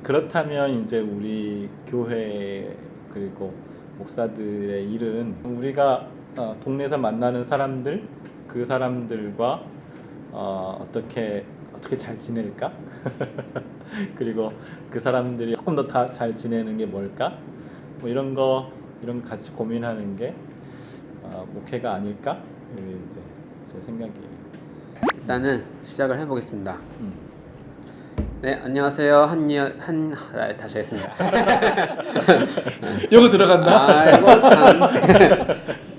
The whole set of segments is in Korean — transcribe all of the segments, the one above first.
그렇다면 이제 우리 교회 그리고 목사들의 일은 우리가 동네에서 만나는 사람들, 그 사람들과 어떻게 잘 지낼까? 그리고 그 사람들이 조금 더 잘 지내는 게 뭘까? 뭐 이런 거 같이 고민하는 게 목회가 아닐까? 이게 이제 제 생각이에요. 일단은 시작을 해보겠습니다. 네, 안녕하세요. 다시 하겠습니다. 요거 들어갔나? 이거 참.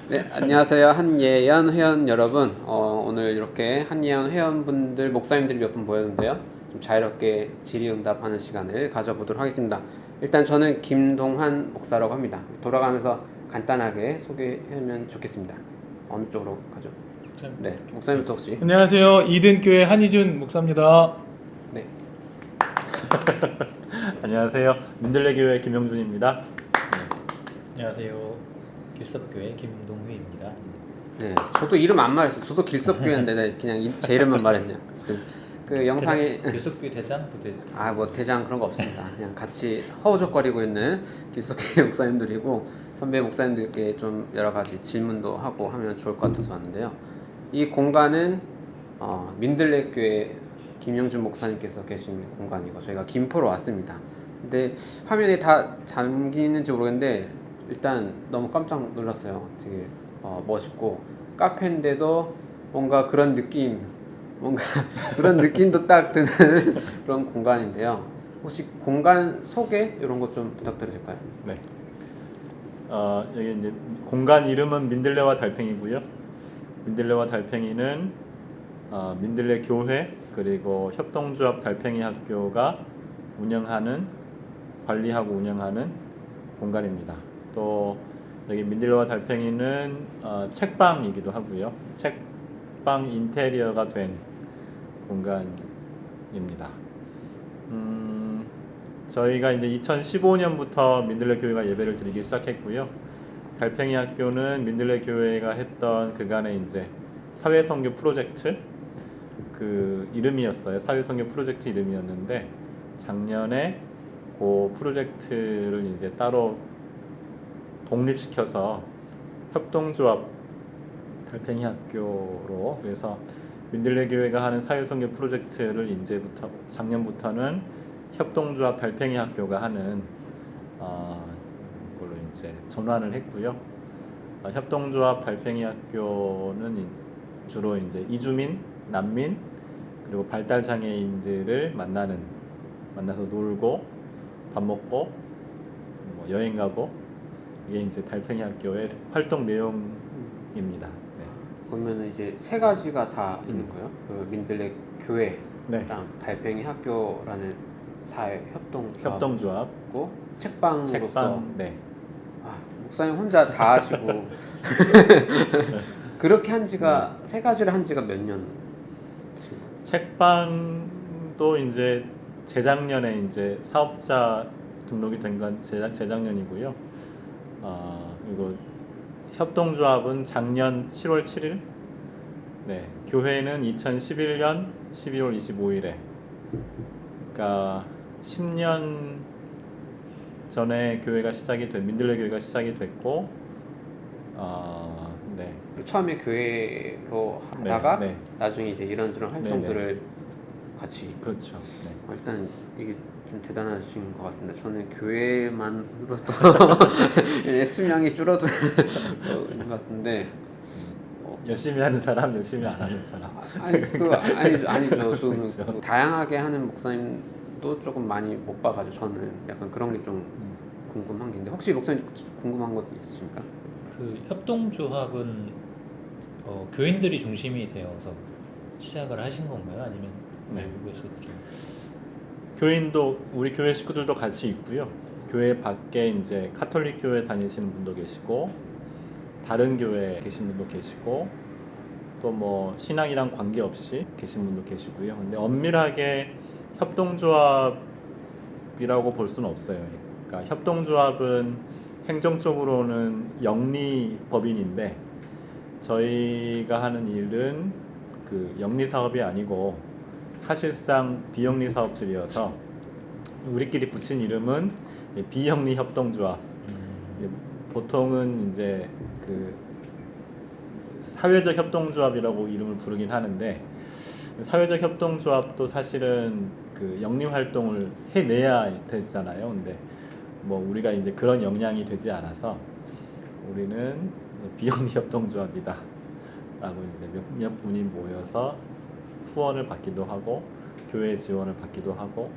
네, 안녕하세요. 한예연 회원 여러분. 오늘 이렇게 한예연 회원분들, 목사님들이 몇 분 보였는데요. 좀 자유롭게 질의응답하는 시간을 가져보도록 하겠습니다. 일단 저는 김동환 목사라고 합니다. 돌아가면서 간단하게 소개하면 좋겠습니다. 어느 쪽으로 가죠? 네, 목사님부터 혹시. 안녕하세요. 이든교회 한희준 목사입니다. 네. 안녕하세요. 민들레 교회 김영준입니다. 안녕하세요. 길섭교회 김동휘입니다. 네, 저도 이름 안 말했어요. 저도 길석교회인데 네, 그냥 제 이름만 말했네요. 그 영상에 길섭교회 대장 부대장. 뭐 대장 그런 거 없습니다. 그냥 같이 허우적거리고 있는 길석교회 목사님들이고 선배 목사님들께 좀 여러 가지 질문도 하고 하면 좋을 것 같아서 왔는데요. 이 공간은 민들레 교회 김영준 목사님께서 계신 공간이고 저희가 김포로 왔습니다. 근데 화면에 다 잠기는지 모르겠는데 일단 너무 깜짝 놀랐어요. 되게 멋있고 카페인데도 뭔가 그런 느낌도 딱 드는 그런 공간인데요. 혹시 공간 소개 이런 것 좀 부탁드려도 될까요? 네. 여기 이제 공간 이름은 민들레와 달팽이고요. 민들레와 달팽이는 민들레 교회 그리고 협동조합 달팽이 학교가 관리하고 운영하는 공간입니다. 또 여기 민들레와 달팽이는 책방이기도 하고요. 책방 인테리어가 된 공간입니다. 저희가 이제 2015년부터 민들레 교회가 예배를 드리기 시작했고요. 달팽이 학교는 민들레 교회가 했던 그간의 이제 사회선교 프로젝트 그 이름이었어요. 사회선교 프로젝트 이름이었는데 작년에 그 프로젝트를 이제 따로 독립시켜서 협동조합 달팽이 학교로 그래서 민들레 교회가 하는 사회선교 프로젝트를 작년부터는 협동조합 달팽이 학교가 하는 걸로 이제 전환을 했고요. 협동조합 달팽이 학교는 주로 이제 이주민, 난민 그리고 발달 장애인들을 만나서 놀고 밥 먹고 뭐 여행 가고 이게 이제 달팽이 학교의 활동 내용입니다. 네. 그러면 이제 세 가지가 다 있는 거예요? 그 민들레 교회랑 네. 달팽이 학교라는 사회 협동조합고 책방으로서 책방, 네. 목사님 혼자 다 하시고 그렇게 한 지가 세 가지를 한 지가 몇 년? 책방도 이제 재작년에 이제 사업자 등록이 된 건 재작년이고요. 그리고 협동조합은 작년 7월 7일, 네, 교회는 2011년 12월 25일에, 그러니까 10년 전에 민들레 교회가 시작이 됐고, 네. 처음에 교회로 하다가 네. 나중에 이제 이런저런 활동들을 같이. 그렇죠. 네. 일단 이게 좀 대단하신 것 같습니다. 저는 교회만으로도 수명이 줄어드는 것 같은데. 열심히 하는 사람, 열심히 안 하는 사람. 아니죠. 그렇죠. 다양하게 하는 목사님도 조금 많이 못 봐가지고 저는 약간 그런 게 좀 궁금한 게 있는데 혹시 목사님 궁금한 것 있으십니까? 그 협동조합은 교인들이 중심이 되어서 시작을 하신 건가요? 아니면 외국에서 좀? 교인도 우리 교회 식구들도 같이 있고요. 교회 밖에 이제 카톨릭 교회 다니시는 분도 계시고 다른 교회 계신 분도 계시고 또 뭐 신앙이랑 관계없이 계신 분도 계시고요. 근데 엄밀하게 협동조합이라고 볼 수는 없어요. 그러니까 협동조합은 행정적으로는 영리법인인데 저희가 하는 일은 그 영리 사업이 아니고 사실상 비영리 사업들이어서 우리끼리 붙인 이름은 비영리 협동조합. 보통은 이제 그 사회적 협동조합이라고 이름을 부르긴 하는데, 사회적 협동조합도 사실은 그 영리 활동을 해내야 되잖아요. 근데 뭐 우리가 이제 그런 역량이 되지 않아서 우리는 비영리 협동조합이다 라고 이제 몇몇 분이 모여서 후원을 받기도 하고 교회 지원을 받기도 하고,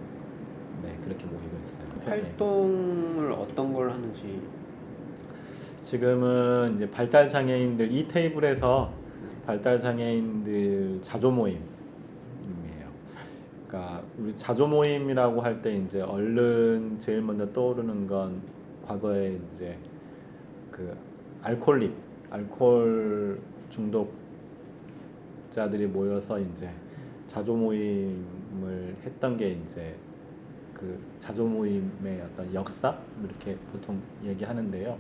네, 그렇게 모이고 있어요. 활동을 어떤 걸 하는지. 지금은 이제 발달 장애인들 이 테이블에서 발달 장애인들 자조 모임이에요. 그러니까 우리 자조 모임이라고 할 때 이제 얼른 제일 먼저 떠오르는 건 과거에 이제 그 알코올 중독자들이 모여서 이제 자조 모임을 했던 게 이제 그 자조 모임의 어떤 역사 이렇게 보통 얘기하는데요.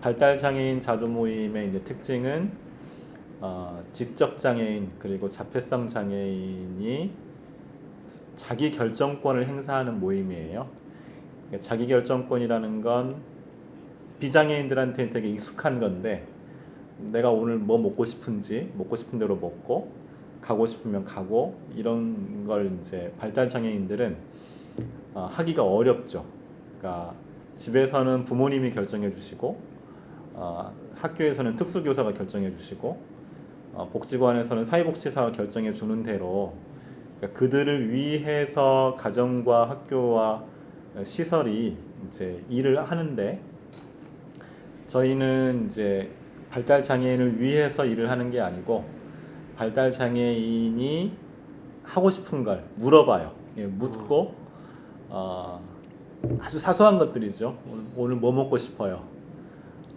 발달 장애인 자조 모임의 이제 특징은 지적 장애인 그리고 자폐성 장애인이 자기 결정권을 행사하는 모임이에요. 그러니까 자기 결정권이라는 건 비장애인들한테 되게 익숙한 건데, 내가 오늘 뭐 먹고 싶은지 먹고 싶은 대로 먹고 가고 싶으면 가고, 이런 걸 이제 발달 장애인들은 하기가 어렵죠. 그러니까 집에서는 부모님이 결정해 주시고, 학교에서는 특수교사가 결정해 주시고, 복지관에서는 사회복지사가 결정해 주는 대로, 그러니까 그들을 위해서 가정과 학교와 시설이 이제 일을 하는데, 저희는 이제 발달 장애인을 위해서 일을 하는 게 아니고 발달 장애인이 하고 싶은 걸 물어봐요. 묻고 아주 사소한 것들이죠. 오늘 뭐 먹고 싶어요?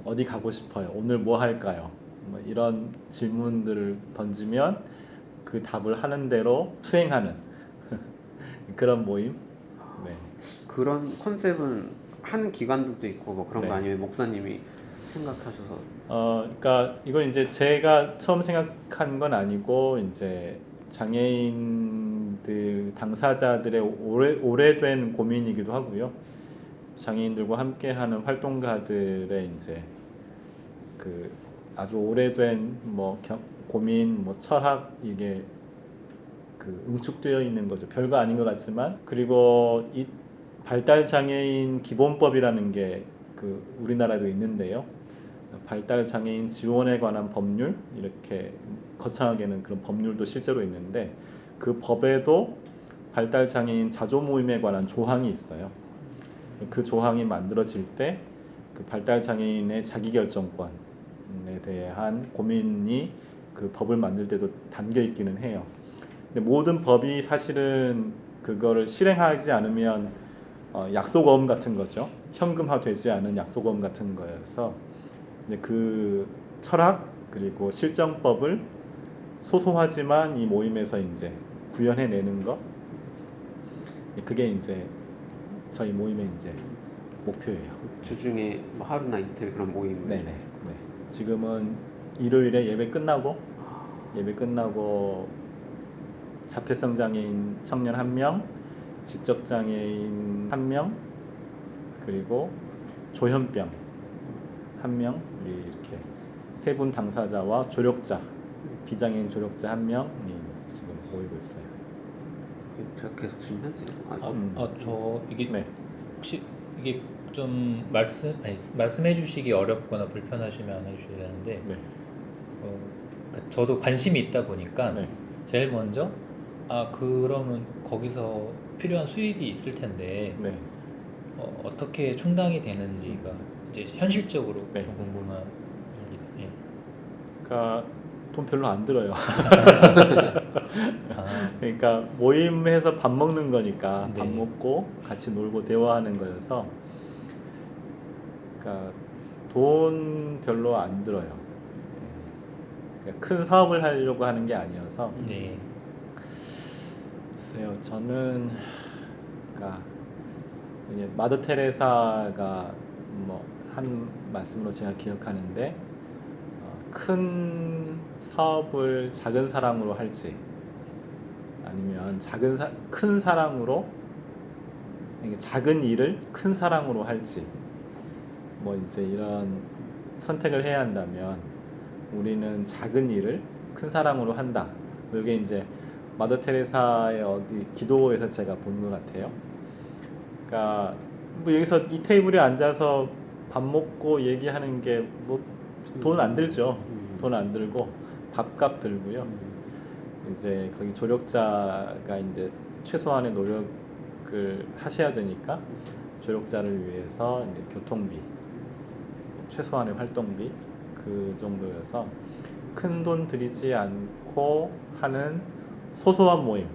어디 가고 싶어요? 오늘 뭐 할까요? 뭐 이런 질문들을 던지면 그 답을 하는 대로 수행하는 그런 모임. 네. 그런 컨셉은 하는 기관들도 있고 뭐 그런 네. 거 아니면 목사님이 생각하셔서. 그러니까 이건 이제 제가 처음 생각한 건 아니고 이제 장애인들 당사자들의 오래된 고민이기도 하고요. 장애인들과 함께하는 활동가들의 이제 그 아주 오래된 뭐 고민, 뭐 철학, 이게 그 응축되어 있는 거죠. 별거 아닌 것 같지만. 그리고 이 발달 장애인 기본법이라는 게 그 우리나라도 있는데요. 발달 장애인 지원에 관한 법률, 이렇게 거창하게는 그런 법률도 실제로 있는데, 그 법에도 발달 장애인 자조 모임에 관한 조항이 있어요. 그 조항이 만들어질 때 그 발달 장애인의 자기 결정권에 대한 고민이 그 법을 만들 때도 담겨 있기는 해요. 근데 모든 법이 사실은 그거를 실행하지 않으면 약속어음 같은 거죠. 현금화되지 않은 약속어음 같은 거여서 그 철학 그리고 실정법을 소소하지만 이 모임에서 이제 구현해내는 거, 그게 이제 저희 모임의 이제 목표예요. 주중에 뭐 하루나 이틀 그런 모임. 네네. 네. 지금은 일요일에 예배 끝나고 자폐성 장애인 청년 1명, 지적 장애인 1명, 그리고 조현병 1명, 이렇게 세 분 당사자와 조력자, 비장애인 조력자 1명이 지금 모이고 있어요. 제가 계속 지금 현재 저 이게 네. 혹시 이게 좀 말씀해 주시기 어렵거나 불편하시면 안 해주셔야 되는데, 네. 그러니까 저도 관심이 있다 보니까 네. 제일 먼저 그러면 거기서 필요한 수입이 있을 텐데 네. 어떻게 충당이 되는지가 이제 현실적으로 네. 좀 궁금합니다. 예. 그러니까 돈 별로 안 들어요. 아, 그러니까 모임에서 밥 먹는 거니까 밥 네. 먹고 같이 놀고 대화하는 거여서, 그러니까 돈 별로 안 들어요. 그러니까 큰 사업을 하려고 하는 게 아니어서. 네. 글쎄요, 저는 그러니까 이제 마더 테레사가 뭐 한 말씀으로 제가 기억하는데, 큰 사업을 작은 사랑으로 할지 아니면 큰 사랑으로 이게 작은 일을 큰 사랑으로 할지 뭐 이제 이런 선택을 해야 한다면 우리는 작은 일을 큰 사랑으로 한다. 이게 이제 마더 테레사의 어디 기도에서 제가 본 것 같아요. 그러니까 뭐 여기서 이 테이블에 앉아서 밥 먹고 얘기하는 게 뭐 돈 안 들죠. 돈 안 들고 밥값 들고요. 이제 거기 조력자가 이제 최소한의 노력을 하셔야 되니까 조력자를 위해서 이제 교통비, 최소한의 활동비 그 정도여서 큰 돈 들이지 않고 하는 소소한 모임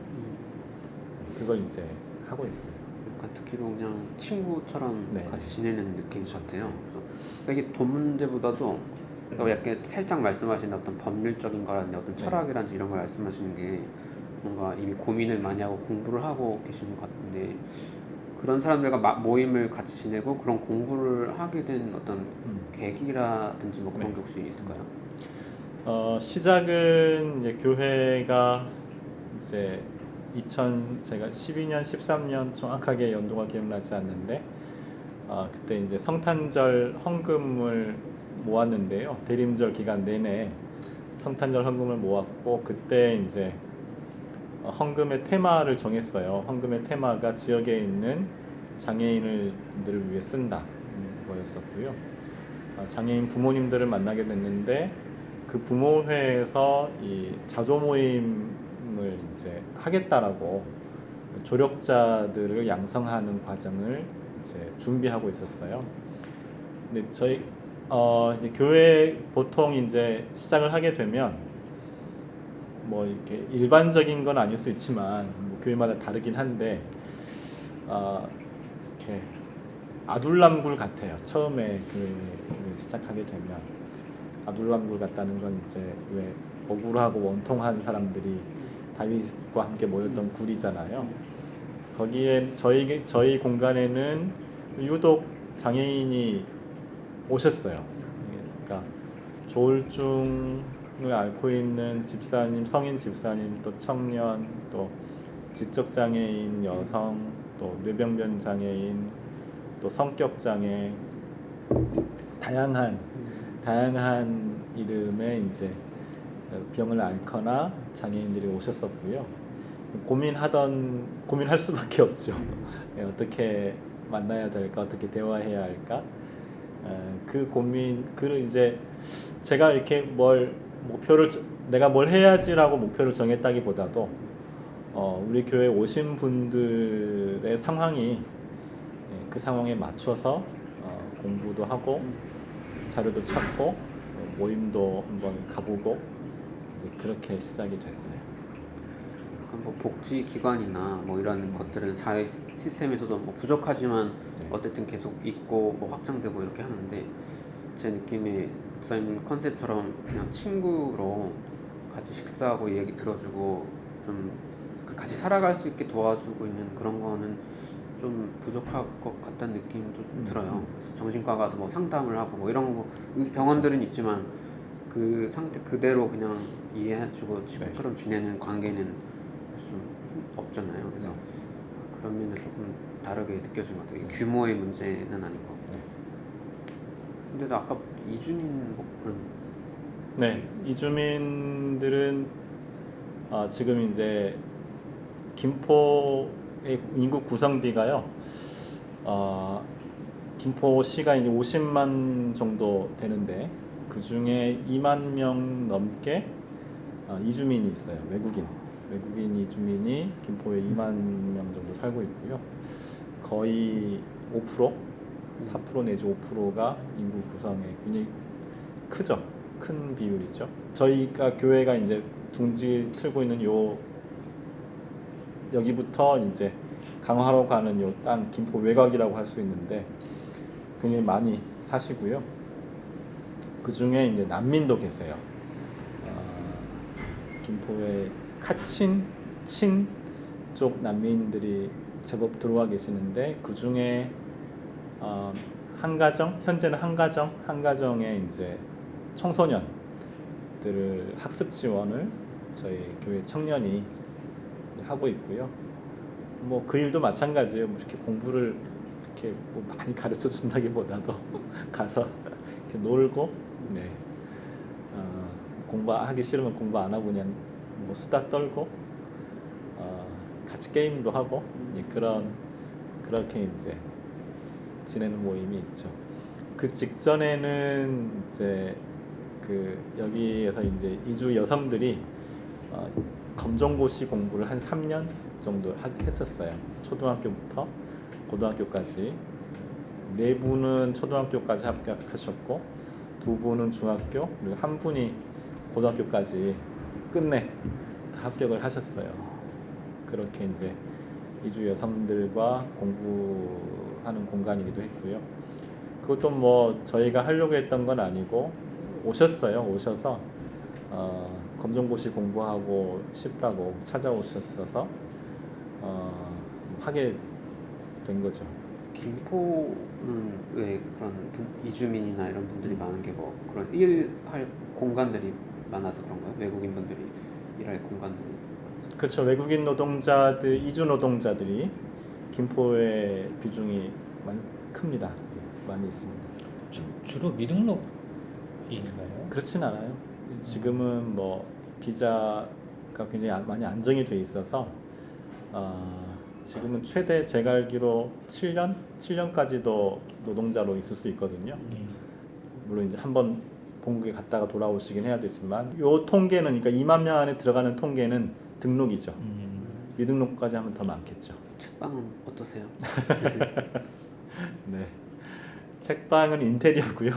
그걸 이제 하고 있어요. 약간 듣기로 그냥 친구처럼 네. 같이 지내는 느낌 같아요. 그래서 그러니까 이게 돈 문제보다도 그러니까 약간 살짝 말씀하신 어떤 법률적인 거라든지 어떤 철학이라든지 이런 걸 말씀하시는 게 뭔가 이미 고민을 많이 하고 공부를 하고 계시는 것 같은데 그런 사람들과 모임을 같이 지내고 그런 공부를 하게 된 어떤 계기라든지 뭐 그런 네. 게 혹시 있을까요? 시작은 이제 교회가 이제 제가 12년, 13년 정확하게 연도가 기억나지 않는데 그때 이제 성탄절 헌금을 모았는데요. 대림절 기간 내내 성탄절 헌금을 모았고 그때 이제 헌금의 테마를 정했어요. 헌금의 테마가 지역에 있는 장애인들을 위해 쓴다 거였었고요. 장애인 부모님들을 만나게 됐는데 그 부모회에서 이 자조 모임을 이제 하겠다라고 조력자들을 양성하는 과정을 이제 준비하고 있었어요. 근데 저희 이제 교회 보통 이제 시작을 하게 되면 뭐 이렇게 일반적인 건 아닐 수 있지만 뭐 교회마다 다르긴 한데 이렇게 아둘람굴 같아요. 처음에 교회를 시작하게 되면 아둘람굴 같다는 건 이제 왜 억울하고 원통한 사람들이 다윗과 함께 모였던 굴이잖아요. 거기에 저희 공간에는 유독 장애인이 오셨어요. 그러니까 조울증을 앓고 있는 집사님, 성인 집사님, 또 청년, 또 지적 장애인 여성, 또 뇌병변 장애인, 또 성격 장애, 다양한 이름의 이제 병을 앓거나 장애인들이 오셨었고요. 고민할 수밖에 없죠. 어떻게 만나야 될까, 어떻게 대화해야 할까. 그 고민, 그 이제 제가 이렇게 내가 뭘 해야지라고 목표를 정했다기보다도 우리 교회 오신 분들의 상황이 그 상황에 맞춰서 공부도 하고 자료도 찾고 모임도 한번 가보고 이제 그렇게 시작이 됐어요. 뭐 복지 기관이나 뭐 이런 것들은 사회 시스템에서도 뭐 부족하지만 어쨌든 계속 있고 뭐 확장되고 이렇게 하는데 제 느낌에 목사님 컨셉처럼 그냥 친구로 같이 식사하고 얘기 들어주고 좀 같이 살아갈 수 있게 도와주고 있는 그런 거는 좀 부족할 것 같다는 느낌도 들어요. 그래서 정신과 가서 뭐 상담을 하고 뭐 이런 거 병원들은 있지만 그 상태 그대로 그냥 이해해주고 친구처럼 지내는 관계는 좀 없잖아요. 그래서 그런 면에 조금 다르게 느껴진 것 같아요. 규모의 문제는 아닌 것 같고. 근데도 아까 이주민 뭐 그런 네, 이주민들은 지금 이제 김포의 인구 구성비가요. 김포시가 이제 50만 정도 되는데 그 중에 2만 명 넘게 이주민이 있어요. 외국인 이주민이 김포에 2만 명 정도 살고 있고요. 거의 5%, 4% 내지 5%가 인구 구성에 굉장히 크죠. 큰 비율이죠. 저희가 교회가 이제 둥지 틀고 있는 여기부터 이제 강화로 가는 요 땅 김포 외곽이라고 할 수 있는데 굉장히 많이 사시고요. 그 중에 이제 난민도 계세요. 김포의 친 쪽 난민들이 제법 들어와 계시는데 그 중에 현재는 한 가정에 이제 청소년들을 학습 지원을 저희 교회 청년이 하고 있고요. 뭐 그 일도 마찬가지예요. 뭐 이렇게 공부를 이렇게 뭐 많이 가르쳐 준다기보다도 가서 이렇게 놀고, 네. 공부하기 싫으면 공부 안 하고 그냥 뭐 수다 떨고, 같이 게임도 하고, 그렇게 이제 지내는 모임이 있죠. 그 직전에는 이제 그 여기에서 이제 이주 여성들이 검정고시 공부를 한 3년 정도 했었어요. 초등학교부터 고등학교까지. 4분은 초등학교까지 합격하셨고 2분은 중학교, 그리고 1분이 고등학교까지 끝내 다 합격을 하셨어요. 그렇게 이제 이주 여성들과 공부하는 공간이기도 했고요. 그것도 뭐 저희가 하려고 했던 건 아니고 오셔서 검정고시 공부하고 싶다고 찾아오셨어서 하게 된 거죠. 김포는 왜 그런 이주민이나 이런 분들이 많은 게 뭐 그런 일할 공간들이 많아서 그런가요? 외국인 분들이 일할 공간들이. 그렇죠. 외국인 노동자들, 이주 노동자들이 김포의 비중이 큽니다. 많이 있습니다. 주로 미등록인가요? 그렇진 않아요. 지금은 뭐 비자가 굉장히 많이 안정이 돼 있어서 지금은 최대 제가 알기로 7년까지도 노동자로 있을 수 있거든요. 물론 이제 한번 본국에 갔다가 돌아오시긴 해야 되지만 요 통계는, 그러니까 2만 명 안에 들어가는 통계는 등록이죠. 미등록까지 하면 더 많겠죠. 책방은 어떠세요? 네. 책방은 인테리어고요.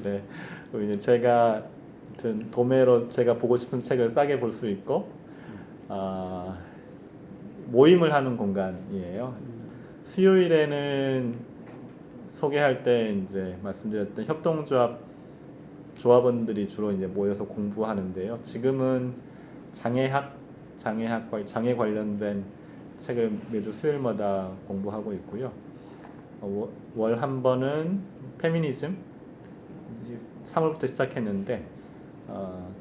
네. 그리고 이제 제가 도매로 제가 보고 싶은 책을 싸게 볼 수 있고, 모임을 하는 공간이에요. 수요일에는 소개할 때 이제 말씀드렸던 조합원들이 주로 이제 모여서 공부하는데요. 지금은 장애 관련된 책을 매주 수요일마다 공부하고 있고요. 월 한 번은 페미니즘 3월부터 시작했는데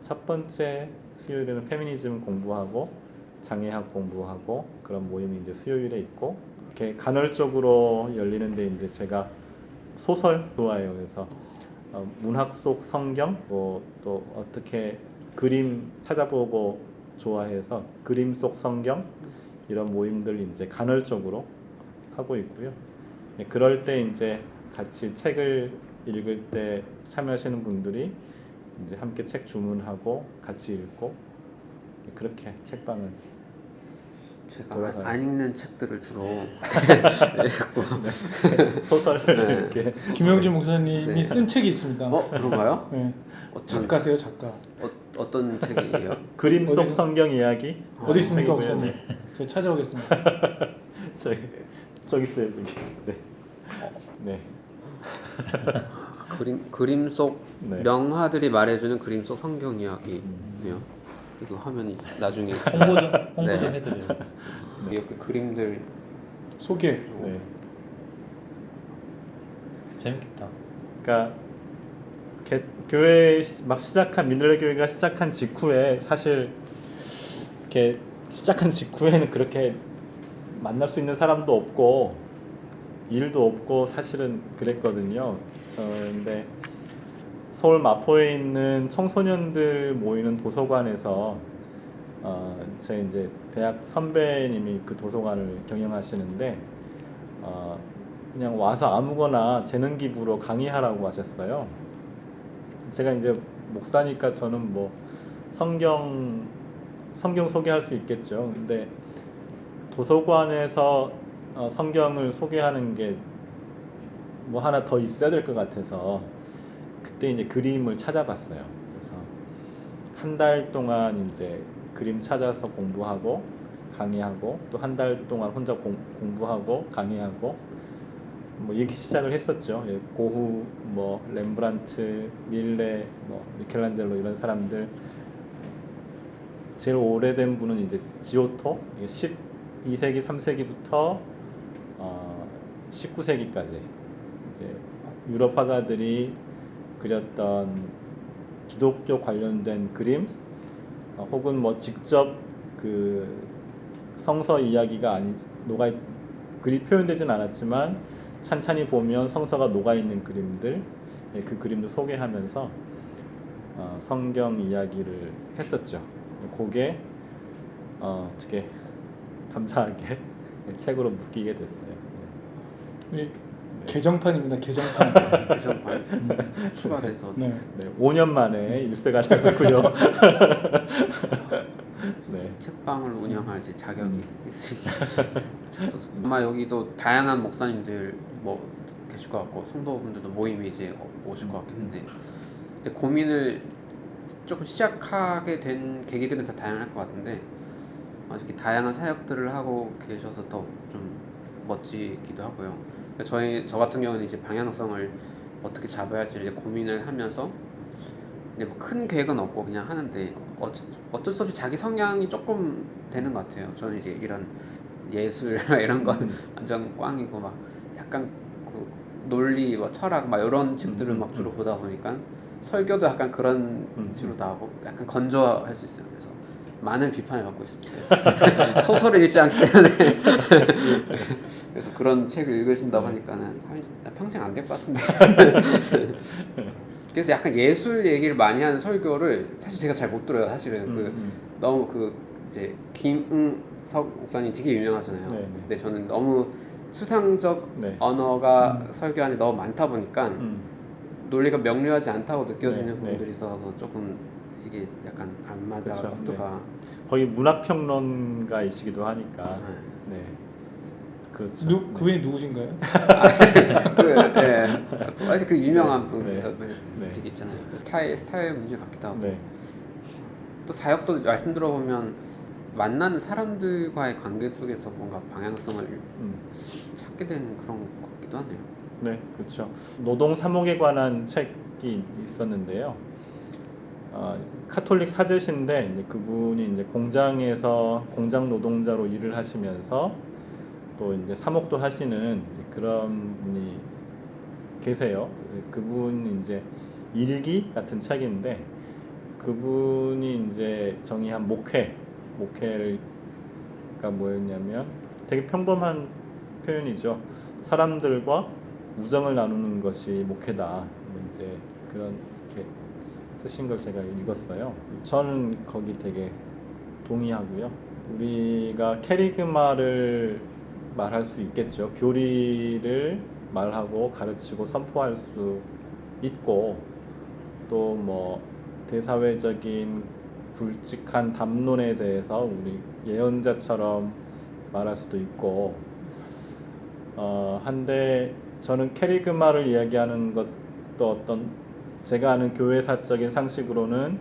첫 번째 수요일에는 페미니즘 공부하고 장애학 공부하고 그런 모임이 이제 수요일에 있고, 이렇게 간헐적으로 열리는데 이제 제가 소설 좋아해요. 그래서 문학 속 성경, 또 어떻게 그림 찾아보고 좋아해서 그림 속 성경 이런 모임들 이제 간헐적으로 하고 있고요. 그럴 때 이제 같이 책을 읽을 때 참여하시는 분들이 이제 함께 책 주문하고 같이 읽고, 그렇게 책방은 제가 돌아가요. 안 읽는 책들을 주로 소설 네. 이렇게. 김영준 목사님이 네. 쓴 책이 있습니다. 그런가요? 네. 어떤 작가세요, 작가. 어떤 책이에요? 그림 속 어디서? 성경 이야기. 어디 있습니까, 책이고요. 목사님? 제가 찾아오겠습니다. 저기 있어요, 여기. 네. 네. 그림 속 네. 명화들이 말해주는 그림 속 성경 이야기네요. 이거 하면 나중에 홍보 좀 네. 해드려요. 이렇게 그림들 소개. 네. 재밌겠다. 그러니까 교회 막 시작한 민들레 교회가 시작한 직후에 사실 이렇게 시작한 직후에는 그렇게 만날 수 있는 사람도 없고 일도 없고 사실은 그랬거든요. 근데 서울 마포에 있는 청소년들 모이는 도서관에서 제 이제 대학 선배님이 그 도서관을 경영하시는데 그냥 와서 아무거나 재능 기부로 강의하라고 하셨어요. 제가 이제 목사니까 저는 뭐 성경 소개할 수 있겠죠. 근데 도서관에서 성경을 소개하는 게 뭐 하나 더 있어야 될 것 같아서 그때 이제 그림을 찾아봤어요. 그래서 한 달 동안 이제 그림 찾아서 공부하고 강의하고, 또 한 달 동안 혼자 공부하고 강의하고 뭐 이렇게 시작을 했었죠. 고흐, 뭐 렘브란트, 밀레, 뭐 미켈란젤로 이런 사람들. 제일 오래된 분은 이제 지오토, 12세기, 3세기부터 19세기까지 이제 유럽 화가들이 그렸던 기독교 관련된 그림, 혹은 뭐 직접 그 성서 이야기가 아니 글이 표현되진 않았지만 찬찬히 보면 성서가 녹아 있는 그림들, 그 그림도 소개하면서 성경 이야기를 했었죠. 그게 어떻게 감사하게 책으로 묶이게 됐어요. 네. 개정판입니다. 개정판. 개정판 추가돼서 네. 네, 5년 만에 일세가 되었고요. 네. 책방을 운영할 이제 자격이 있으니까 책도 아마 여기도 다양한 목사님들 뭐 계실 것 같고 성도분들도 모임이 이제 오실 것 같긴 한데 이제 고민을 조금 시작하게 된 계기들은 다 다양할 것 같은데 이렇게 다양한 사역들을 하고 계셔서 더 좀 멋지기도 하고요. 저 같은 경우는 이제 방향성을 어떻게 잡아야 할지 이제 고민을 하면서 근데 뭐 큰 계획은 없고 그냥 하는데 어쩔 수 없이 자기 성향이 조금 되는 것 같아요. 저는 이제 이런 예술 이런 건 완전 꽝이고 막 약간 그 논리, 뭐 철학 막 이런 책들을 막 주로 보다 보니까 설교도 약간 그런 식으로 나오고 약간 건조할 수 있어요. 그래서 많은 비판을 받고 있습니다. 소설을 읽지 않기 때문에 그래서 그런 책을 읽으신다고 하니까는 나 평생 안 될 것 같은데. 그래서 약간 예술 얘기를 많이 하는 설교를 사실 제가 잘 못 들어요. 사실은 너무 이제 김응석 목사님 되게 유명하잖아요. 네, 네. 근데 저는 너무 추상적 네. 언어가 설교 안에 너무 많다 보니까 논리가 명료하지 않다고 느껴지는 네, 부분들이 네. 있어서 조금 이게 약간 안 맞아 그쵸, 코드가 거의 문학평론가이시기도 하니까. 네. 그렇죠. 그분이 누구신가요? 아직 그 유명한 네, 분 네, 되게 있잖아요. 스타일 문제 같기도 하고 네. 또 사역도 말씀 들어보면 만나는 사람들과의 관계 속에서 뭔가 방향성을 찾게 되는 그런 것 같기도 하네요. 네, 그렇죠. 노동 사목에 관한 책이 있었는데요. 카톨릭 사제신데 이제 그분이 이제 공장에서 공장 노동자로 일을 하시면서 또 이제 사목도 하시는 그런 분이 계세요. 그분 이제 일기 같은 책인데 그분이 이제 정의한 목회가 뭐였냐면 되게 평범한 표현이죠. 사람들과 우정을 나누는 것이 목회다. 이제 그런 이렇게 쓰신 걸 제가 읽었어요. 저는 거기 되게 동의하고요. 우리가 캐리그마를 말할 수 있겠죠. 교리를 말하고 가르치고 선포할 수 있고 또 뭐 대사회적인 굵직한 담론에 대해서 우리 예언자처럼 말할 수도 있고 한데 저는 캐리그마를 이야기하는 것도 어떤 제가 아는 교회사적인 상식으로는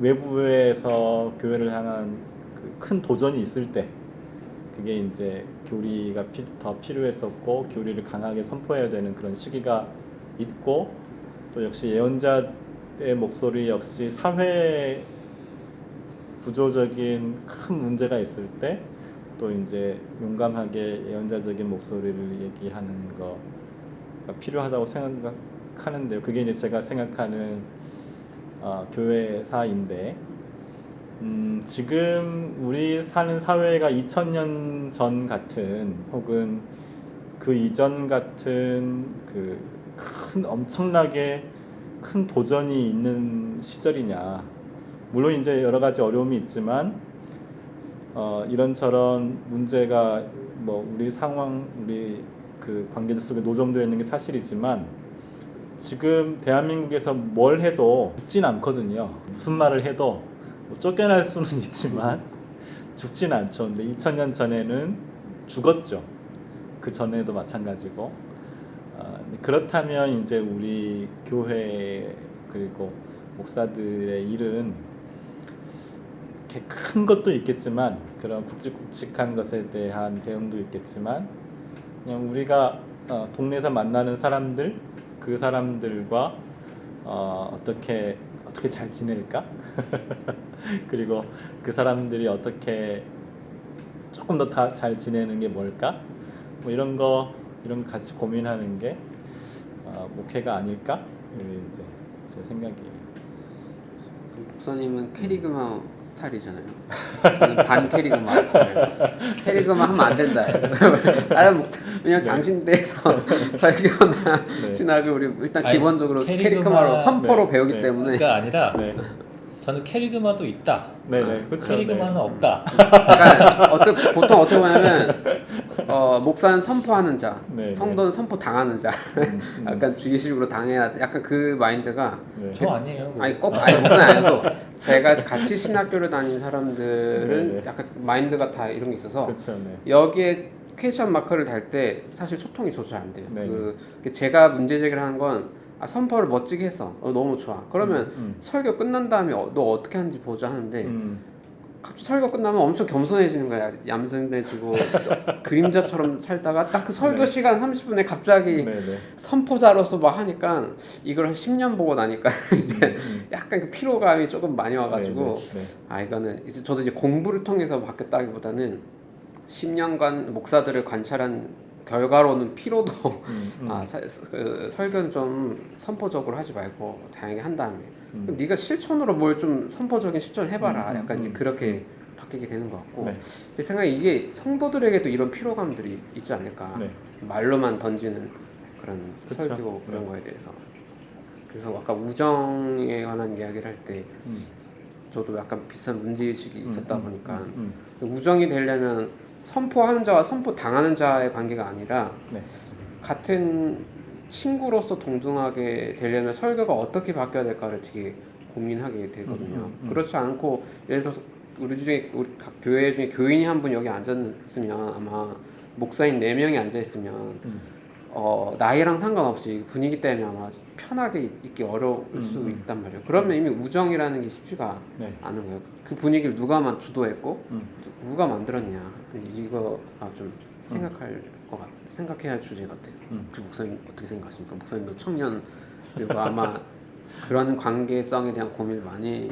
외부에서 교회를 향한 그 큰 도전이 있을 때 그게 이제 교리가 더 필요했었고 교리를 강하게 선포해야 되는 그런 시기가 있고 또 역시 예언자의 목소리 역시 사회 구조적인 큰 문제가 있을 때 또 이제 용감하게 예언자적인 목소리를 얘기하는 거가 필요하다고 생각하는데요. 그게 이제 제가 생각하는 교회사인데 지금 우리 사는 사회가 2000년 전 같은 혹은 그 이전 같은 그 큰 엄청나게 큰 도전이 있는 시절이냐. 물론 이제 여러 가지 어려움이 있지만 이런저런 문제가 뭐 우리 그 관계들 속에 노정되어 있는 게 사실이지만 지금 대한민국에서 뭘 해도 죽진 않거든요. 무슨 말을 해도 뭐 쫓겨날 수는 있지만 죽진 않죠. 근데 2000년 전에는 죽었죠. 그 전에도 마찬가지고. 그렇다면 이제 우리 교회 그리고 목사들의 일은 이렇게 큰 것도 있겠지만 그런 굵직굵직한 것에 대한 대응도 있겠지만 그냥 우리가 동네에서 만나는 사람들 그 사람들과 어떻게 잘 지낼까? 그리고 그 사람들이 어떻게 조금 더 잘 지내는 게 뭘까? 뭐 이런 거 같이 고민하는 게 목회가 아닐까? 이제 제 생각이에요. 목사님은 캐리그마 스타일이잖아요. 저는 반 캐리그마 스타일. 캐리그마 하면 안 된다. 다른 왜냐면 장신대에서 설교나 네. 신학을 우리 일단 아니, 기본적으로 캐리그마- 캐리그마로 선포로 네. 배우기 네. 때문에 그가 아니라 네, 저는 캐리그마도 있다. 네네, 그렇죠. 캐리그마는 없다. 그러니까 보통 어떻게 보냐면 목사는 선포하는 자, 네, 성도는 선포 당하는 자. 약간 주의식으로 당해야 약간 그 마인드가 네. 저 아니에요. 그거. 아니 목사는 아니어도 제가 같이 신학교를 다닌 사람들은 네, 네. 약간 마인드가 다 이런 게 있어서 그렇죠. 네. 여기에 퀘스천 마크를 달 때 사실 소통이 저도 잘 안 돼요. 네. 제가 문제 제기를 하는 건 선포를 멋지게 했어. 너무 좋아. 그러면 음. 설교 끝난 다음에 너 어떻게 하는지 보자 하는데 음. 갑자기 설교 끝나면 엄청 겸손해지는 거야. 얌전해지고 그림자처럼 살다가 딱 그 설교 네. 시간 30분에 갑자기 네네. 선포자로서 막 하니까 이걸 한 10년 보고 나니까 이제 음. 약간 그 피로감이 조금 많이 와가지고 네. 이거는 이제 저도 이제 공부를 통해서 바뀌었다기보다는 10년간 목사들을 관찰한 결과로는 피로도 설교는 좀 선포적으로 하지 말고 다양하게 한 다음에 그럼 네가 실천으로 뭘 좀 선포적인 실천을 해봐라. 약간 이제 그렇게 바뀌게 되는 것 같고 네. 제 생각에 이게 성도들에게도 이런 피로감들이 있지 않을까. 네. 말로만 던지는 그런 그쵸. 설교 그런 네. 거에 대해서. 그래서 아까 우정에 관한 이야기를 할 때 저도 약간 비슷한 문제의식이 있었다 보니까 우정이 되려면 선포하는 자와 선포 당하는 자의 관계가 아니라 네. 같은 친구로서 동등하게 되려면 설교가 어떻게 바뀌어야 될까를 되게 고민하게 되거든요. 그렇지 않고 예를 들어서 우리 각 교회 중에 교인이 한 분 여기 앉았으면 아마 목사님 4명이 앉아 있으면 나이랑 상관없이 분위기 때문에 아마 편하게 있기 어려울 수 있단 말이에요. 그러면 이미 우정이라는 게 쉽지가 네. 않은 거예요. 그 분위기를 누가 주도했고 누가 만들었냐 이거가 좀 생각해야 할 주제 같아요. 그 목사님 어떻게 생각하십니까? 목사님도 청년들과 아마 그런 관계성에 대한 고민을 많이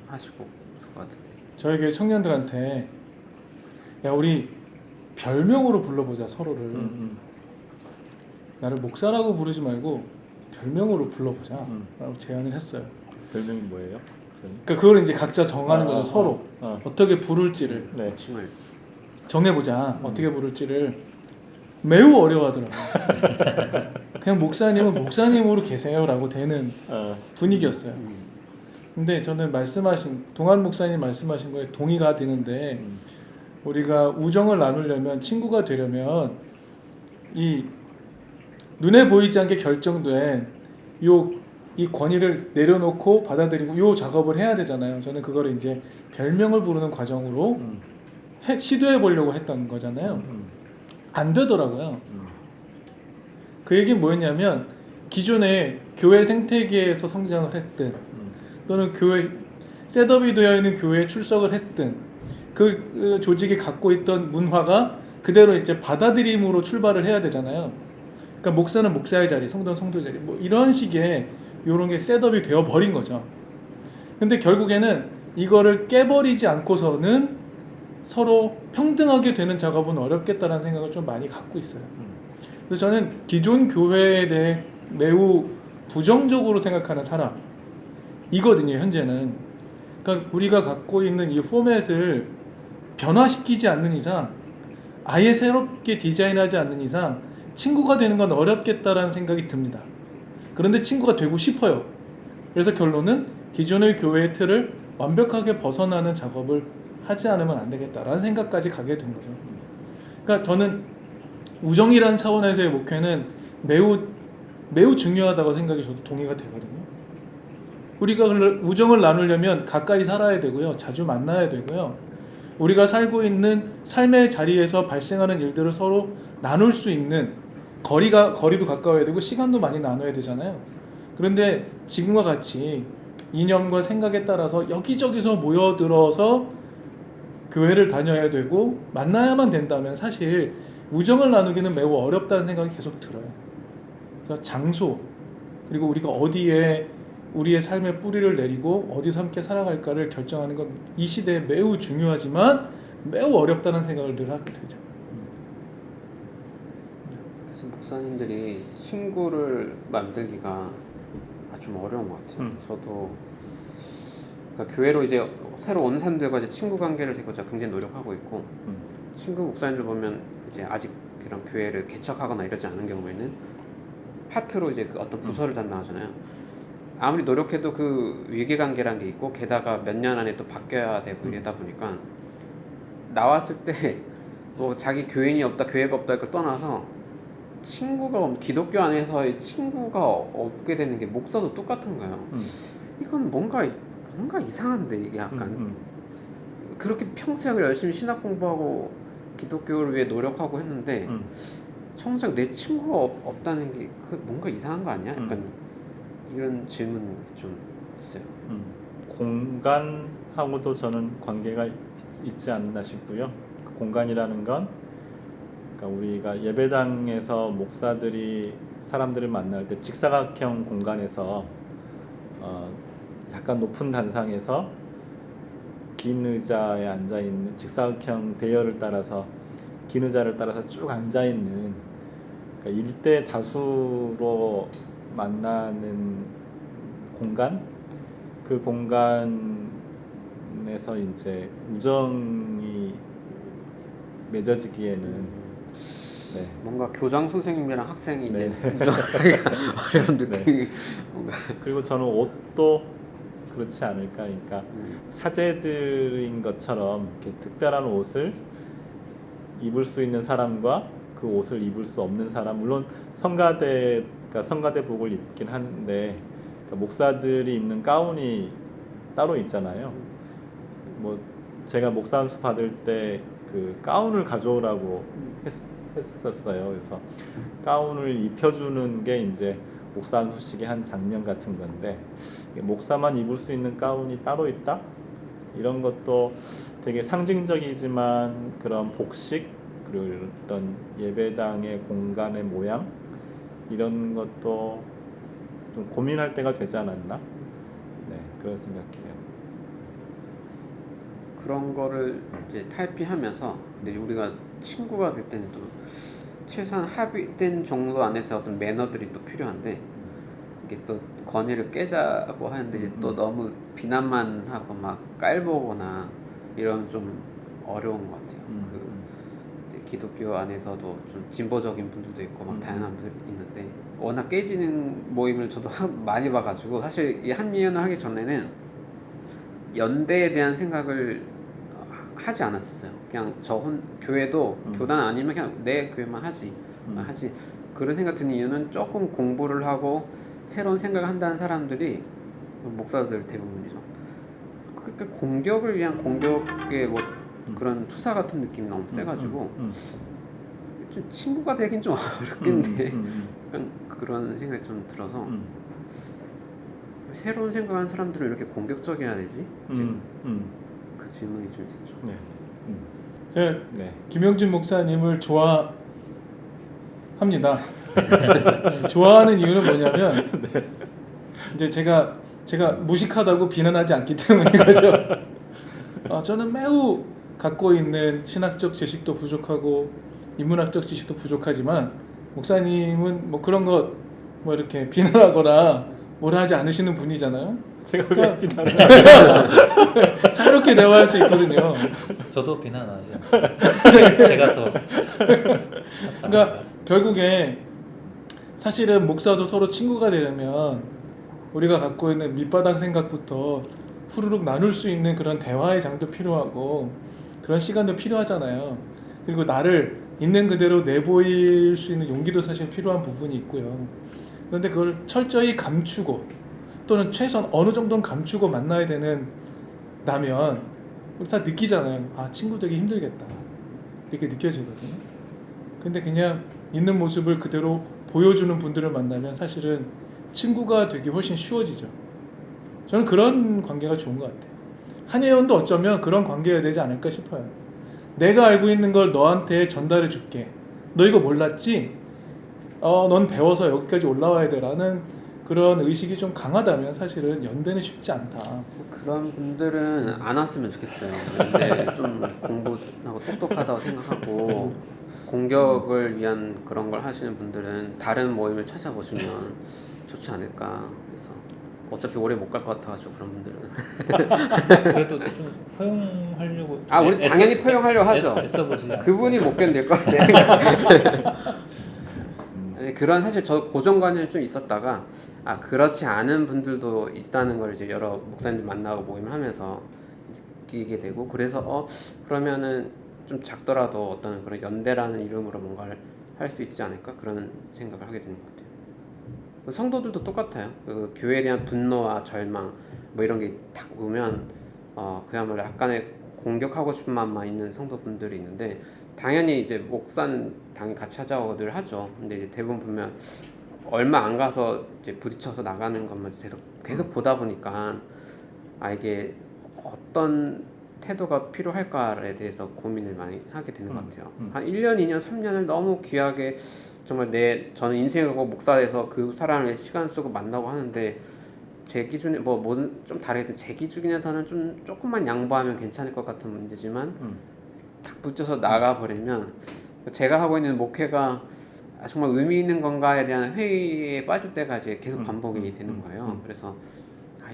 하시고 있을 것 같은데. 저희 교회 청년들한테 야 우리 별명으로 불러보자 서로를. 나를 목사라고 부르지 말고 별명으로 불러보자 라고 제안을 했어요. 별명이 뭐예요? 그러니까 그걸 이제 각자 정하는 거죠. 서로 어떻게 부를지를 네. 칭을 정해보자. 어떻게 부를지를 매우 어려워하더라고요. 그냥 목사님은 목사님으로 계세요라고 되는 분위기였어요. 근데 저는 동한 목사님 말씀하신 거에 동의가 되는데 우리가 우정을 나누려면 친구가 되려면 이 눈에 보이지 않게 결정된 이 권위를 내려놓고 받아들이고 요 작업을 해야 되잖아요. 저는 그거를 이제 별명을 부르는 과정으로 시도해 보려고 했던 거잖아요. 안 되더라고요. 그 얘기는 뭐였냐면 기존에 교회 생태계에서 성장을 했든 또는 교회 셋업이 되어 있는 교회에 출석을 했든 그 조직이 갖고 있던 문화가 그대로 이제 받아들임으로 출발을 해야 되잖아요. 그러니까 목사는 목사의 자리, 성도는 성도의 자리, 뭐 이런 식의 이런 게 셋업이 되어 버린 거죠. 근데 결국에는 이거를 깨버리지 않고서는 서로 평등하게 되는 작업은 어렵겠다라는 생각을 좀 많이 갖고 있어요. 그래서 저는 기존 교회에 대해 매우 부정적으로 생각하는 사람이거든요, 현재는. 그러니까 우리가 갖고 있는 이 포맷을 변화시키지 않는 이상, 아예 새롭게 디자인하지 않는 이상 친구가 되는 건 어렵겠다라는 생각이 듭니다. 그런데 친구가 되고 싶어요. 그래서 결론은 기존의 교회의 틀을 완벽하게 벗어나는 작업을 하지 않으면 안 되겠다라는 생각까지 가게 된 거죠. 그러니까 저는 우정이라는 차원에서의 목회는 매우 중요하다고 생각이 저도 동의가 되거든요. 우리가 우정을 나누려면 가까이 살아야 되고요. 자주 만나야 되고요. 우리가 살고 있는 삶의 자리에서 발생하는 일들을 서로 나눌 수 있는 거리도 가까워야 되고 시간도 많이 나눠야 되잖아요. 그런데 지금과 같이 이념과 생각에 따라서 여기저기서 모여들어서 교회를 다녀야 되고 만나야만 된다면 사실 우정을 나누기는 매우 어렵다는 생각이 계속 들어요. 그래서 장소 그리고 우리가 어디에 우리의 삶의 뿌리를 내리고 어디서 함께 살아갈까를 결정하는 건 이 시대에 매우 중요하지만 매우 어렵다는 생각을 늘 하게 되죠. 그래서 목사님들이 친구를 만들기가 좀 어려운 것 같아요. 저도 그러니까 교회로 이제 새로 오는 사람들과 이제 친구 관계를 되고자 굉장히 노력하고 있고 친구 목사님들 보면 이제 아직 그런 교회를 개척하거나 이러지 않은 경우에는 파트로 이제 그 어떤 부서를 담당하잖아요. 아무리 노력해도 그 위계관계라는 게 있고 게다가 몇 년 안에 또 바뀌어야 되고 이러다 보니까 나왔을 때 뭐 자기 교인이 없다 교회가 없다 이걸 떠나서 친구가 기독교 안에서의 친구가 없게 되는 게 목사도 똑같은 거예요. 이건 뭔가 이상한데 이게 약간 그렇게 평생 열심히 신학 공부하고 기독교를 위해 노력하고 했는데 정작 내 친구가 없다는 게 그 뭔가 이상한 거 아니야? 약간 이런 질문이 좀 있어요. 공간하고도 저는 관계가 있지 않나 싶고요. 그 공간이라는 건 그러니까 우리가 예배당에서 목사들이 사람들을 만날 때 직사각형 공간에서 약간 높은 단상에서 긴 의자에 앉아 있는 직사각형 대열을 따라서 긴 의자를 따라서 쭉 앉아 있는 그러니까 일대 다수로 만나는 공간, 그 공간에서 이제 우정이 맺어지기에는 네. 뭔가 교장 선생님이랑 학생이 네. 우정하기가 어려운 느낌이 뭔가 그리고 저는 옷도 그렇지 않을까. 그러니까 사제들인 것처럼 이렇게 특별한 옷을 입을 수 있는 사람과 그 옷을 입을 수 없는 사람, 물론 성가대가 성가대복을 입긴 하는데 그러니까 목사들이 입는 가운이 따로 있잖아요. 뭐 제가 목사 안수 받을 때 그 가운을 가져오라고 했었어요. 그래서 가운을 입혀주는 게 이제 목사 안수식의 한 장면 같은 건데 목사만 입을 수 있는 가운이 따로 있다? 이런 것도 되게 상징적이지만 그런 복식 그리고 어떤 예배당의 공간의 모양 이런 것도 좀 고민할 때가 되지 않았나? 네, 그런 생각해요. 그런 거를 이제 탈피하면서 근데 우리가 친구가 될 때는 또 최소한 합의된 정도 안에서 어떤 매너들이 또 필요한데 이게 또 권위를 깨자고 하는데 이제 또 너무 비난만 하고 막 깔보거나 이런 좀 어려운 것 같아요. 그 이제 기독교 안에서도 좀 진보적인 분들도 있고 막 다양한 분들이 있는데 워낙 깨지는 모임을 저도 많이 봐가지고 사실 이 한예언을 하기 전에는 연대에 대한 생각을 하지 않았었어요. 그냥 교회도 교단 아니면 그냥 내 교회만 하지 그런 생각 드는 이유는 조금 공부를 하고 새로운 생각을 한다는 사람들이 목사들 대부분이죠. 그러니까 공격을 위한 공격의 뭐 그런 투사 같은 느낌이 너무 세가지고 좀 친구가 되긴 좀 어렵겠네. 약간 그런 생각이 좀 들어서 새로운 생각하는 사람들을 이렇게 공격적이 해야 되지? 그 질문이 좀 있었죠. 네. 제가 네. 김영진 목사님을 좋아합니다. 좋아하는 이유는 뭐냐면 이제 제가 무식하다고 비난하지 않기 때문인 거죠. 저는 매우 갖고 있는 신학적 지식도 부족하고 인문학적 지식도 부족하지만 목사님은 뭐 그런 것 뭐 이렇게 비난하거나 뭐라 하지 않으시는 분이잖아요. 제가 그러니까 왜 비난을 자유롭게 대화할 수 있거든요. 저도 비난 안 하지 않습니다. 제가 더 그러니까 결국에 사실은 목사도 서로 친구가 되려면 우리가 갖고 있는 밑바닥 생각부터 후루룩 나눌 수 있는 그런 대화의 장도 필요하고 그런 시간도 필요하잖아요. 그리고 나를 있는 그대로 내보일 수 있는 용기도 사실 필요한 부분이 있고요. 그런데 그걸 철저히 감추고 또는 최소한 어느 정도는 감추고 만나야 되는 나면 우리 다 느끼잖아요. 친구 되기 힘들겠다 이렇게 느껴지거든요. 근데 그냥 있는 모습을 그대로 보여주는 분들을 만나면 사실은 친구가 되기 훨씬 쉬워지죠. 저는 그런 관계가 좋은 것 같아요. 한예원도 어쩌면 그런 관계가 되지 않을까 싶어요. 내가 알고 있는 걸 너한테 전달해 줄게. 너 이거 몰랐지? 넌 배워서 여기까지 올라와야 돼 라는 그런 의식이 좀 강하다면 사실은 연대는 쉽지 않다. 그런 분들은 안 왔으면 좋겠어요. 근데 좀 공부하고 똑똑하다고 생각하고 공격을 위한 그런 걸 하시는 분들은 다른 모임을 찾아보시면 좋지 않을까. 그래서 어차피 오래 못 갈 것 같아가지고 그런 분들은. 그래도 좀 포용하려고. 좀 아, 우리 당연히 포용하려고 하죠. 애써보지. 그분이 못 견딜 걸. 네. 네, 그런 사실 저 고정관념이 좀 있었다가 그렇지 않은 분들도 있다는 걸 이제 여러 목사님들 만나고 모임하면서 느끼게 되고 그래서 그러면은 좀 작더라도 어떤 그런 연대라는 이름으로 뭔가를 할 수 있지 않을까 그런 생각을 하게 되는 것 같아요. 성도들도 똑같아요. 그 교회에 대한 분노와 절망 뭐 이런 게 탁 오면 그야말로 약간의 공격하고 싶은 마음만 있는 성도분들이 있는데 당연히 이제 목사는 당연히 같이 하자고 늘 하죠. 근데 이제 대부분 보면 얼마 안 가서 이제 부딪혀서 나가는 것만 계속 보다 보니까 이게 어떤 태도가 필요할까에 대해서 고민을 많이 하게 되는 것 같아요. 한 1년, 2년, 3년을 너무 귀하게 정말 저는 인생을 고 목사에서 그 사람을 시간 쓰고 만나고 하는데 제 기준에 뭐좀 다르겠지만 제 기준에서는 조금만 양보하면 괜찮을 것 같은 문제지만 딱 붙여서 나가버리면 제가 하고 있는 목회가 정말 의미 있는 건가에 대한 회의에 빠질 때가 이제 계속 반복이 되는 거예요. 그래서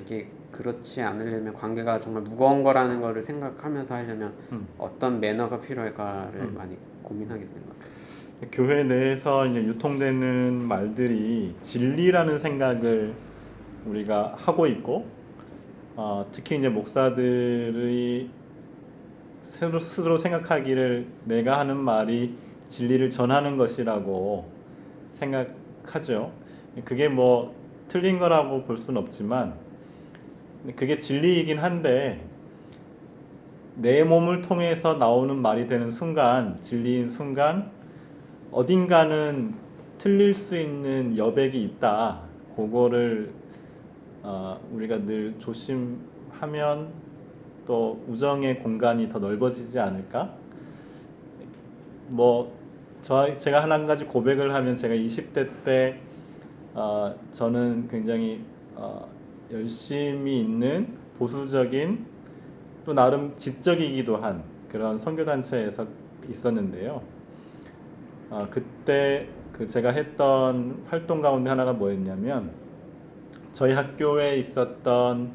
이게 그렇지 않으려면 관계가 정말 무거운 거라는 거를 생각하면서 하려면 어떤 매너가 필요할까를 많이 고민하게 되는 것 같아요. 교회 내에서 이제 유통되는 말들이 진리라는 생각을 우리가 하고 있고, 특히 이제 목사들이 스스로 생각하기를 내가 하는 말이 진리를 전하는 것이라고 생각하죠. 그게 뭐 틀린 거라고 볼 수는 없지만 그게 진리이긴 한데 내 몸을 통해서 나오는 말이 되는 순간, 진리인 순간 어딘가는 틀릴 수 있는 여백이 있다. 그거를 우리가 늘 조심하면 또 우정의 공간이 더 넓어지지 않을까? 제가 한 가지 고백을 하면 제가 20대 때 저는 굉장히 열심히 있는 보수적인 또 나름 지적이기도 한 그런 선교단체에서 있었는데요. 그때 제가 했던 활동 가운데 하나가 뭐였냐면 저희 학교에 있었던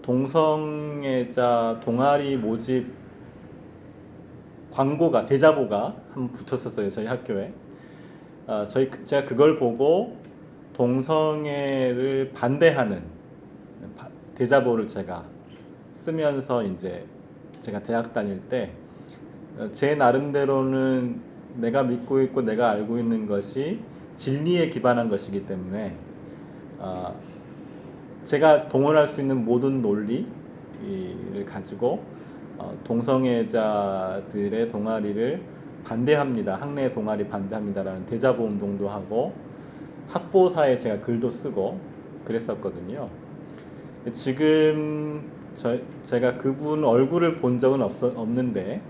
동성애자 동아리 모집 광고가 대자보가 한번 붙었었어요. 저희 학교에. 제가 그걸 보고 동성애를 반대하는 대자보를 제가 쓰면서 이제 제가 대학 다닐 때 제 나름대로는 내가 믿고 있고 내가 알고 있는 것이 진리에 기반한 것이기 때문에 제가 동원할 수 있는 모든 논리를 가지고 동성애자들의 동아리를 반대합니다. 학내 동아리 반대합니다라는 대자보 운동도 하고 학보사에 제가 글도 쓰고 그랬었거든요. 지금 제가 그분 얼굴을 본 적은 없는데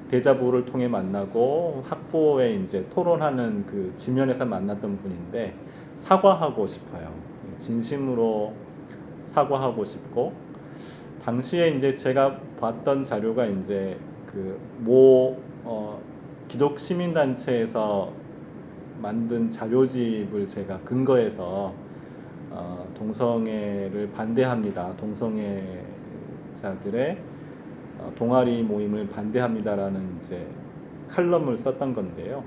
대자보를 통해 만나고 학보에 이제 토론하는 그 지면에서 만났던 분인데 사과하고 싶어요. 진심으로 사과하고 싶고 당시에 이제 제가 봤던 자료가 이제 기독 시민단체에서 만든 자료집을 제가 근거해서 동성애를 반대합니다. 동성애자들의 동아리 모임을 반대합니다라는 이제 칼럼을 썼던 건데요.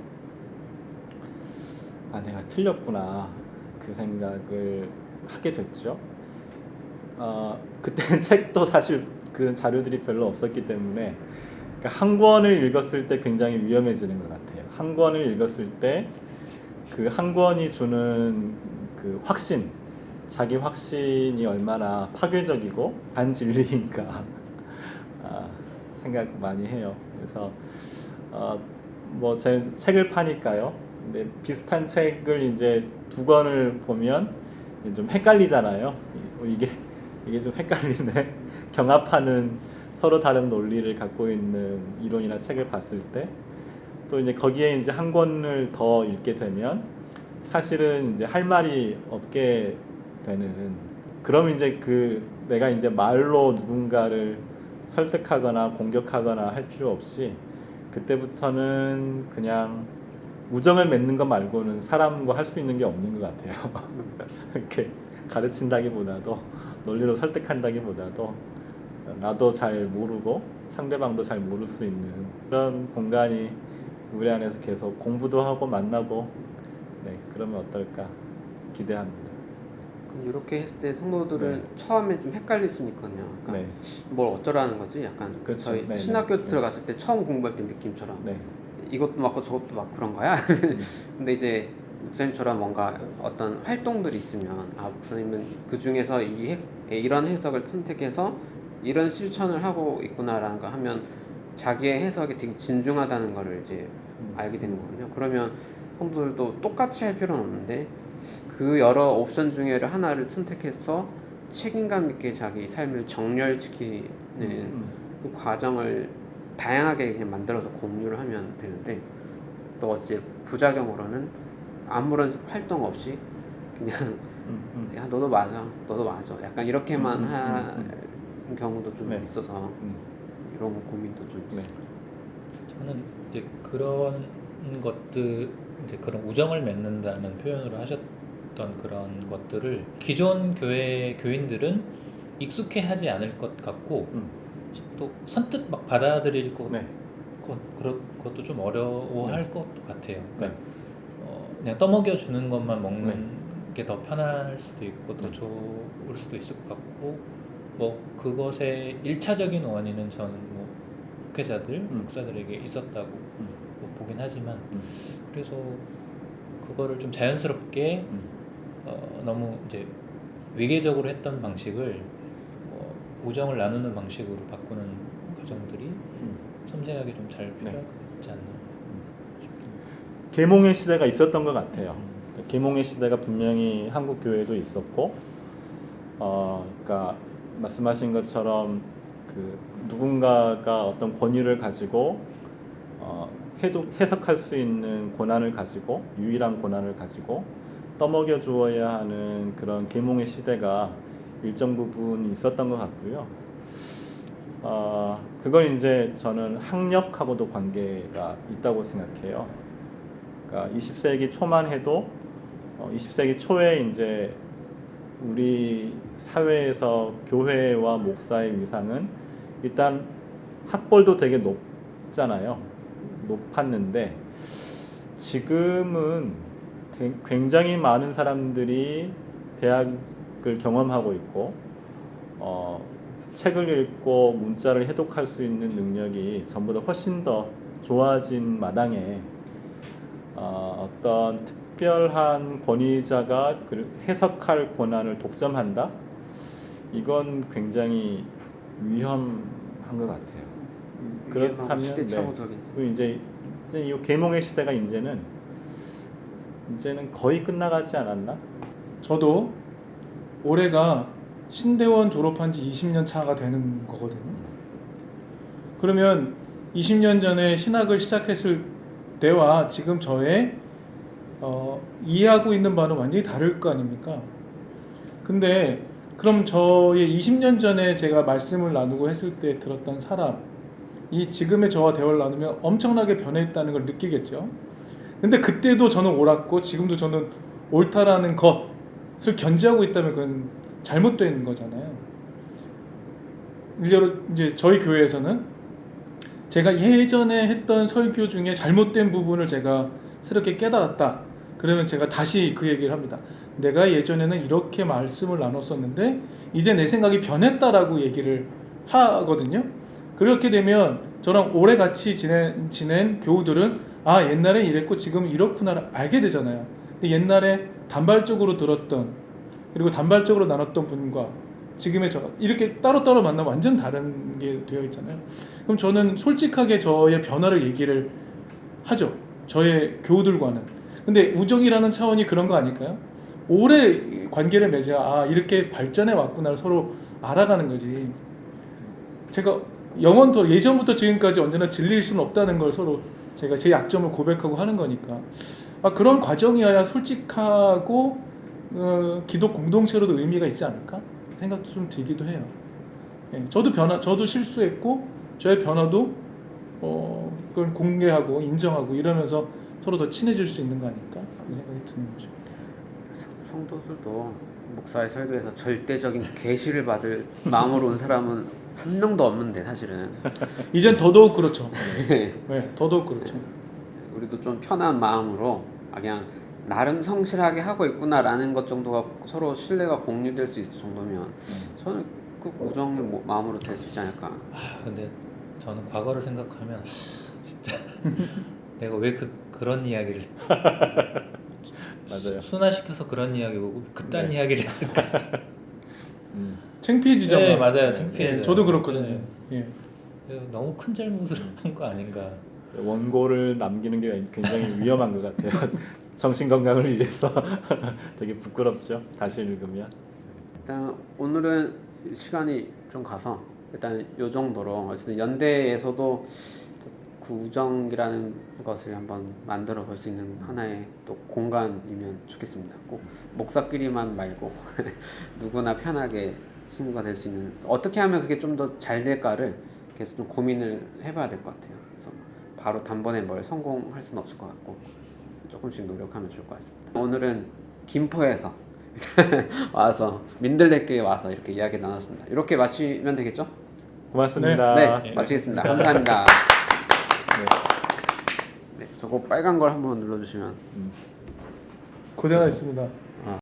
내가 틀렸구나 그 생각을 하게 됐죠. 그때는 책도 사실 그 자료들이 별로 없었기 때문에 한 권을 읽었을 때 굉장히 위험해지는 것 같아요. 한 권을 읽었을 때 그 한 권이 주는 그 확신, 자기 확신이 얼마나 파괴적이고 반진리인가 생각 많이 해요. 그래서 제 책을 파니까요. 근데 비슷한 책을 이제 두 권을 보면 좀 헷갈리잖아요. 이게 좀 헷갈리네. 경합하는 서로 다른 논리를 갖고 있는 이론이나 책을 봤을 때 또 이제 거기에 이제 한 권을 더 읽게 되면 사실은 이제 할 말이 없게 되는. 그럼 이제 내가 이제 말로 누군가를 설득하거나 공격하거나 할 필요 없이 그때부터는 그냥 우정을 맺는 것 말고는 사람과 할 수 있는 게 없는 것 같아요. 이렇게 가르친다기보다도 논리로 설득한다기보다도 나도 잘 모르고 상대방도 잘 모를 수 있는 그런 공간이 우리 안에서 계속 공부도 하고 만나고 네, 그러면 어떨까 기대합니다. 이렇게 했을 때 성도들은 네. 처음에 좀 헷갈릴 수 있거든요. 그러니까 네, 뭘 어쩌라는 거지? 약간 그렇죠. 저희 네, 신학교 네. 들어갔을 때 처음 공부할 때 느낌처럼 네, 이것도 맞고 저것도 맞고 그런 거야? 근데 이제 목사님처럼 뭔가 어떤 활동들이 있으면 아 목사님은 그 중에서 이런 해석을 선택해서 이런 실천을 하고 있구나라는 거 하면 자기의 해석이 되게 진중하다는 거를 이제 알게 되는 거거든요. 그러면 성도들도 똑같이 할 필요는 없는데 그 여러 옵션 중에 하나를 선택해서 책임감 있게 자기 삶을 정렬시키는 그 과정을 다양하게 그냥 만들어서 공유를 하면 되는데 또 어째 부작용으로는 아무런 활동 없이 그냥 야 너도 맞아 약간 이렇게만 하는 경우도 좀 네. 있어서 이런 고민도 좀 네. 있어요. 저는 이제 그런 것들 이제 그런 우정을 맺는다는 표현으로 하셨던 그런 것들을 기존 교회 교인들은 익숙해하지 않을 것 같고 또 선뜻 막 받아들일 네. 것도 좀 어려워할 것도 같아요. 네. 그냥 떠먹여 주는 것만 먹는 네. 게 더 편할 수도 있고 더 좋을 수도 있을 것 같고 뭐 그것의 1차적인 원인은 저는 뭐 목회자들, 목사들에게 있었다고 뭐 보긴 하지만 그래서 그거를 좀 자연스럽게 너무 이제 위계적으로 했던 방식을 우정을 나누는 방식으로 바꾸는 과정들이 섬세하게 좀 잘 필요할 것 같지 않나. 계몽의 시대가 있었던 것 같아요. 계몽의 시대가 분명히 한국 교회도 있었고, 그러니까 말씀하신 것처럼 그 누군가가 어떤 권위를 가지고 해석할 수 있는 권한을 가지고 유일한 권한을 가지고 떠먹여 주어야 하는 그런 계몽의 시대가 일정 부분 있었던 것 같고요. 그건 이제 저는 학력하고도 관계가 있다고 생각해요. 그러니까 20세기 초만 해도 20세기 초에 이제 우리 사회에서 교회와 목사의 위상은 일단 학벌도 되게 높잖아요. 높았는데 지금은 굉장히 많은 사람들이 대학을 경험하고 있고 책을 읽고 문자를 해독할 수 있는 능력이 전보다 훨씬 더 좋아진 마당에 어떤 특별한 권위자가 해석할 권한을 독점한다? 이건 굉장히 위험한 것 같아요. 그렇다면 시대착오적인. 네. 이제 이 계몽의 시대가 이제는 거의 끝나가지 않았나? 저도 올해가 신대원 졸업한 지 20년 차가 되는 거거든요. 그러면 20년 전에 신학을 시작했을 때와 지금 저의 이해하고 있는 바는 완전히 다를 거 아닙니까? 근데 그럼 저의 20년 전에 제가 말씀을 나누고 했을 때 들었던 사람이 지금의 저와 대화를 나누면 엄청나게 변했다는 걸 느끼겠죠. 근데 그때도 저는 옳았고 지금도 저는 옳다라는 것을 견지하고 있다면 그건 잘못된 거잖아요. 일례로 이제 저희 교회에서는 제가 예전에 했던 설교 중에 잘못된 부분을 제가 새롭게 깨달았다. 그러면 제가 다시 그 얘기를 합니다. 내가 예전에는 이렇게 말씀을 나눴었는데 이제 내 생각이 변했다라고 얘기를 하거든요. 그렇게 되면 저랑 오래 같이 지낸 교우들은 아 옛날에 이랬고 지금 이렇구나를 알게 되잖아요. 근데 옛날에 단발적으로 들었던 그리고 단발적으로 나눴던 분과 지금의 저 이렇게 따로따로 만나면 완전 다른 게 되어 있잖아요. 그럼 저는 솔직하게 저의 변화를 얘기를 하죠. 저의 교우들과는. 근데 우정이라는 차원이 그런 거 아닐까요? 오래 관계를 맺어야 아 이렇게 발전해 왔구나를 서로 알아가는 거지. 제가 영원토록 예전부터 지금까지 언제나 진리일 수는 없다는 걸 서로 제가 제 약점을 고백하고 하는 거니까 그런 과정이어야 솔직하고 기독 공동체로도 의미가 있지 않을까 생각도 좀 들기도 해요. 예, 저도 실수했고 저의 변화도 그걸 공개하고 인정하고 이러면서 서로 더 친해질 수 있는 거 아닐까 하는 생각이 드는 거죠. 성도들도 목사의 설교에서 절대적인 계시를 받을 마음으로 온 사람은 한 명도 없는데 사실은 이젠 더더욱 그렇죠. 네, 더더욱 그렇죠. 우리도 좀 편한 마음으로 그냥 나름 성실하게 하고 있구나라는 것 정도가 서로 신뢰가 공유될 수 있을 정도면 저는 그 우정의 마음으로 될 수 있지 않을까. 근데 저는 과거를 생각하면 진짜 내가 왜 그런 이야기를 맞아요. 순화시켜서 그런 이야기 보고 그딴 네. 이야기를 했을까? 창피해지죠. 네, 막. 맞아요. 창피해져요. 저도 그렇거든요. 네. 예. 너무 큰 잘못을 한 거 아닌가. 원고를 남기는 게 굉장히 위험한 것 같아요. 정신 건강을 위해서 되게 부끄럽죠. 다시 읽으면. 일단 오늘은 시간이 좀 가서 일단 요 정도로 어쨌든 연대에서도 그 우정이라는 것을 한번 만들어 볼 수 있는 하나의 또 공간이면 좋겠습니다. 꼭 목사끼리만 말고 누구나 편하게 친구가 될 수 있는 어떻게 하면 그게 좀 더 잘 될까를 계속 좀 고민을 해봐야 될 것 같아요. 그래서 바로 단번에 뭘 성공할 수는 없을 것 같고 조금씩 노력하면 좋을 것 같습니다. 오늘은 김포에서 와서 민들레교에 와서 이렇게 이야기 나눴습니다. 이렇게 마치면 되겠죠? 고맙습니다. 네, 마치겠습니다. 감사합니다. 네, 저거 빨간 걸 한번 눌러주시면 고생하셨습니다.